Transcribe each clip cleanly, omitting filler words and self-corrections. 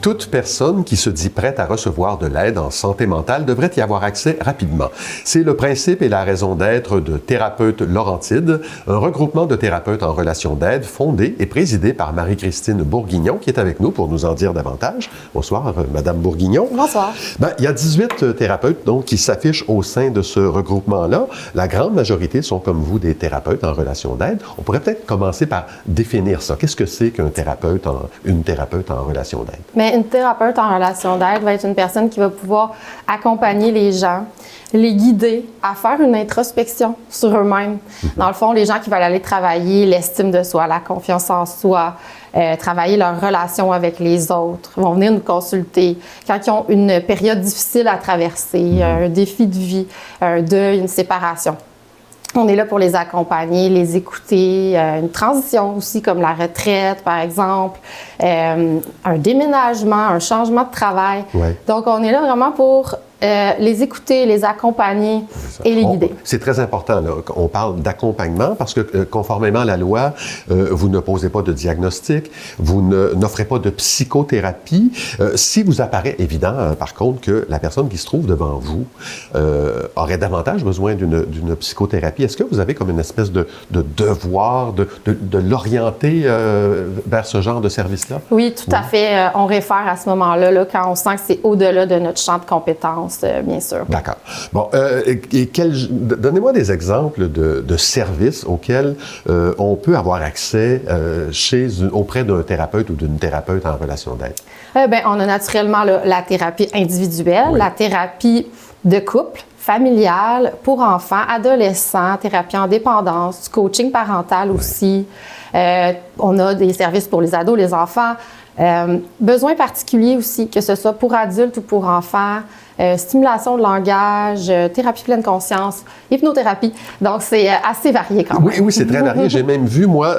Toute personne qui se dit prête à recevoir de l'aide en santé mentale devrait y avoir accès rapidement. C'est le principe et la raison d'être de Thérapeutes Laurentides, un regroupement de thérapeutes en relation d'aide fondé et présidé par Marie-Christine Bourguignon, qui est avec nous pour nous en dire davantage. Bonsoir, Madame Bourguignon. Bonsoir. Il y a 18 thérapeutes donc, qui s'affichent au sein de ce regroupement-là. La grande majorité sont, comme vous, des thérapeutes en relation d'aide. On pourrait peut-être commencer par définir ça. Qu'est-ce que c'est qu'un thérapeute, une thérapeute en relation d'aide? Mais une thérapeute en relation d'aide va être une personne qui va pouvoir accompagner les gens, les guider à faire une introspection sur eux-mêmes. Dans le fond, les gens qui veulent aller travailler l'estime de soi, la confiance en soi, travailler leur relation avec les autres, vont venir nous consulter quand ils ont une période difficile à traverser, un défi de vie, un deuil, une séparation. On est là pour les accompagner, les écouter, une transition aussi comme la retraite, par exemple, un déménagement, un changement de travail. Ouais. Donc, on est là vraiment pour les écouter, les accompagner et les guider. C'est très important, là. On parle d'accompagnement parce que, conformément à la loi, vous ne posez pas de diagnostic, vous n'offrez pas de psychothérapie. Si vous apparaît évident, par contre, que la personne qui se trouve devant vous aurait davantage besoin d'une psychothérapie, est-ce que vous avez comme une espèce de devoir de l'orienter vers ce genre de service-là? Oui, tout à fait. On réfère à ce moment-là, là, quand on sent que c'est au-delà de notre champ de compétences. Bien sûr. D'accord. Bon, donnez-moi des exemples de services auxquels on peut avoir accès auprès d'un thérapeute ou d'une thérapeute en relation d'aide. On a naturellement là, la thérapie individuelle, oui. La thérapie de couple, familiale, pour enfants, adolescents, thérapie en dépendance, du coaching parental aussi. On a des services pour les ados, les enfants. Besoins particuliers aussi, que ce soit pour adultes ou pour enfants. Stimulation de langage, thérapie pleine conscience, hypnothérapie. Donc, c'est assez varié quand même. Oui, c'est très varié. J'ai même vu, moi,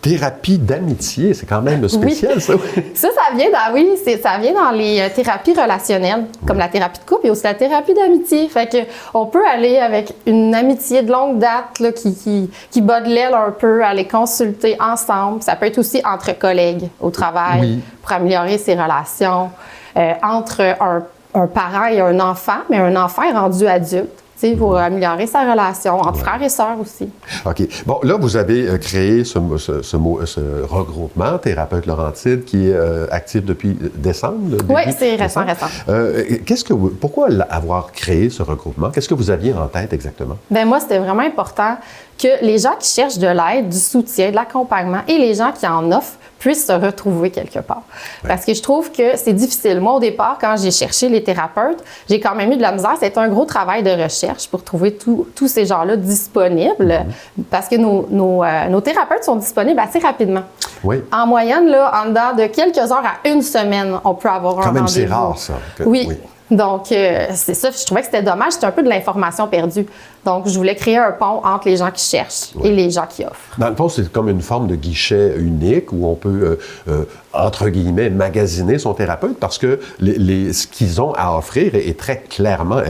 thérapie d'amitié. C'est quand même spécial, oui. ça. Ça vient dans les thérapies relationnelles, comme la thérapie de couple et aussi la thérapie d'amitié. Fait que on peut aller avec une amitié de longue date là, qui bat de l'aile un peu, aller consulter ensemble. Ça peut être aussi entre collègues au travail, pour améliorer ses relations, entre un parent et un enfant, mais un enfant est rendu adulte, pour améliorer sa relation entre frères et sœurs aussi. OK. Bon, là, vous avez créé ce regroupement, Thérapeutes Laurentides, qui est actif depuis décembre. Oui, c'est récent. Pourquoi avoir créé ce regroupement? Qu'est-ce que vous aviez en tête exactement? Bien, moi, c'était vraiment important que les gens qui cherchent de l'aide, du soutien, de l'accompagnement et les gens qui en offrent puissent se retrouver quelque part. Parce que je trouve que c'est difficile. Moi, au départ, quand j'ai cherché les thérapeutes, j'ai quand même eu de la misère. C'était un gros travail de recherche pour trouver tous ces gens-là disponibles. Parce que nos thérapeutes sont disponibles assez rapidement. Oui. En moyenne, là, en dedans de quelques heures à une semaine, on peut avoir un rendez-vous. Quand même, c'est rare, ça. Oui. Donc, c'est ça. Je trouvais que c'était dommage. C'était un peu de l'information perdue. Donc, je voulais créer un pont entre les gens qui cherchent et les gens qui offrent. Dans le fond, c'est comme une forme de guichet unique où on peut, entre guillemets, magasiner son thérapeute parce que ce qu'ils ont à offrir est très clairement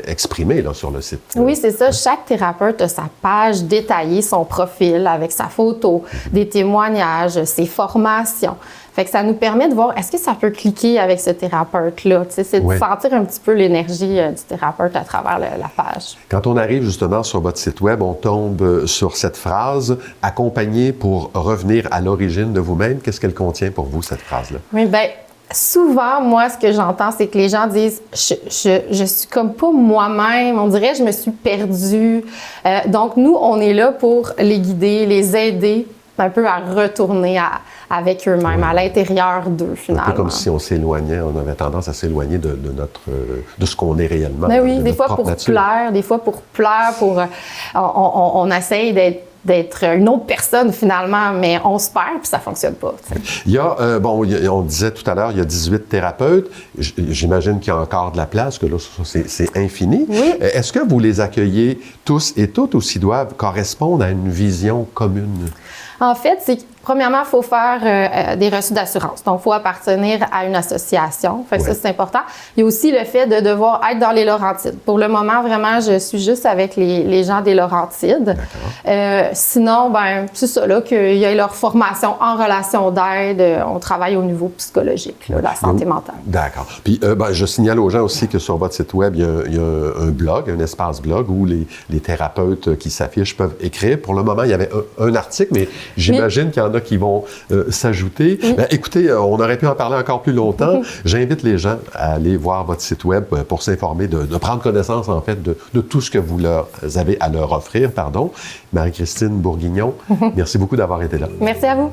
exprimé là, sur le site. Oui, c'est ça. Chaque thérapeute a sa page détaillée, son profil avec sa photo, des témoignages, ses formations. Fait que ça nous permet de voir, est-ce que ça peut cliquer avec ce thérapeute-là? C'est de sentir un petit peu l'énergie du thérapeute à travers la page. Quand on arrive justement sur votre site web, on tombe sur cette phrase « Accompagner pour revenir à l'origine de vous-même ». Qu'est-ce qu'elle contient pour vous, cette phrase-là? Oui, bien, souvent, moi, ce que j'entends, c'est que les gens disent « je suis comme pas moi-même, on dirait que je me suis perdue ». Donc, nous, on est là pour les guider, les aider un peu à retourner avec eux-mêmes, à l'intérieur d'eux, finalement. Un peu comme si on s'éloignait, on avait tendance à s'éloigner de ce qu'on est réellement. Mais oui, des fois pour plaire, on essaye d'être une autre personne, finalement, mais on se perd puis ça fonctionne pas. Il y a, on disait tout à l'heure, il y a 18 thérapeutes. J'imagine qu'il y a encore de la place, que là, c'est infini. Oui. Est-ce que vous les accueillez tous et toutes ou s'ils doivent correspondre à une vision commune? En fait, c'est Premièrement, il faut faire des reçus d'assurance. Donc, il faut appartenir à une association. Fait que ça, c'est important. Il y a aussi le fait de devoir être dans les Laurentides. Pour le moment, vraiment, je suis juste avec les gens des Laurentides. Sinon, ben c'est ça, là, qu'il y ait leur formation en relation d'aide. On travaille au niveau psychologique, là, la santé mentale. D'accord. Puis, je signale aux gens aussi que sur votre site web, il y a un blog, un espace blog où les thérapeutes qui s'affichent peuvent écrire. Pour le moment, il y avait un article, mais j'imagine qu'il y en a qui vont s'ajouter. Écoutez, on aurait pu en parler encore plus longtemps. J'invite les gens à aller voir votre site web pour s'informer, de prendre connaissance, en fait, de tout ce que vous avez à leur offrir. Marie-Christine Bourguignon, merci beaucoup d'avoir été là. Merci à vous.